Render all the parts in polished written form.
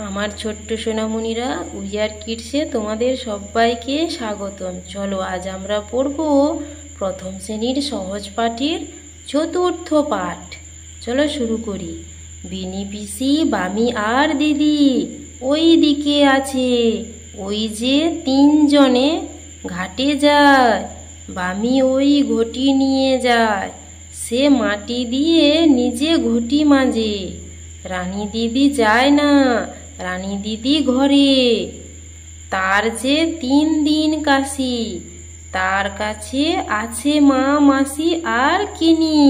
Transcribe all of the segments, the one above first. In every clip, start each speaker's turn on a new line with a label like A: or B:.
A: আমার ছোট্ট সোনামণিরা, উইয়ার কিডসে তোমাদের সবাইকে স্বাগতম। চলো আজ আমরা পড়ব প্রথম শ্রেণীর সহজ পাঠের চতুর্থ পাঠ। চলো শুরু করি। বিনি পিসি, বামি আর দিদি ওই দিকে আছে, ওই যে তিনজনে ঘাটে যায়। বামি ওই ঘটি নিয়ে যায়, সে মাটি দিয়ে নিজে ঘটি মাজে। রানী দিদি যায় না, রানী দিদি ঘরে, তার যে 3 দিন কাশি, তার কাছে আছে মা মাসি আর কিনি।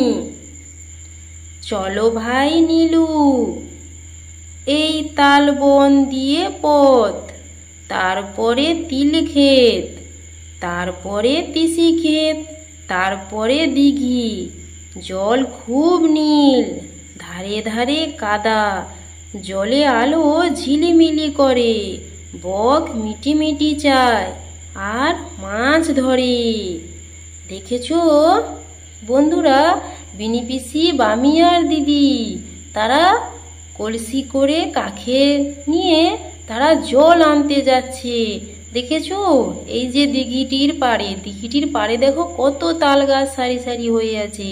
A: চলো ভাই নীলু, এই তাল বন দিয়ে পথ, তারপরে তিল ক্ষেত, তারপরে তিসি ক্ষেত, তারপরে দিঘি, জল খুব নীল, ধারে ধারে কাদা, জলে আলো ঝিলিমিলি করে, বক মিটিমিটি চায় আর মাছ ধরে। দেখেছো বন্ধুরা, বিনি পিসি, বামি আর দিদি তারা কলসি করে কাখে নিয়ে তারা জল আনতে যাচ্ছে। দেখেছো এই যে দিঘিটির পাড়ে দেখো কত তাল গাছ সারি সারি হয়ে আছে।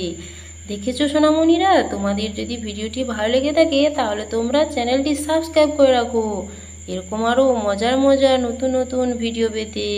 A: দেখেছো সোনামণিরা, তোমাদের যদি ভিডিওটি ভালো লেগে থাকে তাহলে তোমরা চ্যানেলটি সাবস্ক্রাইব করে রাখো এরকম আরো মজার মজার নতুন নতুন ভিডিও পেতে।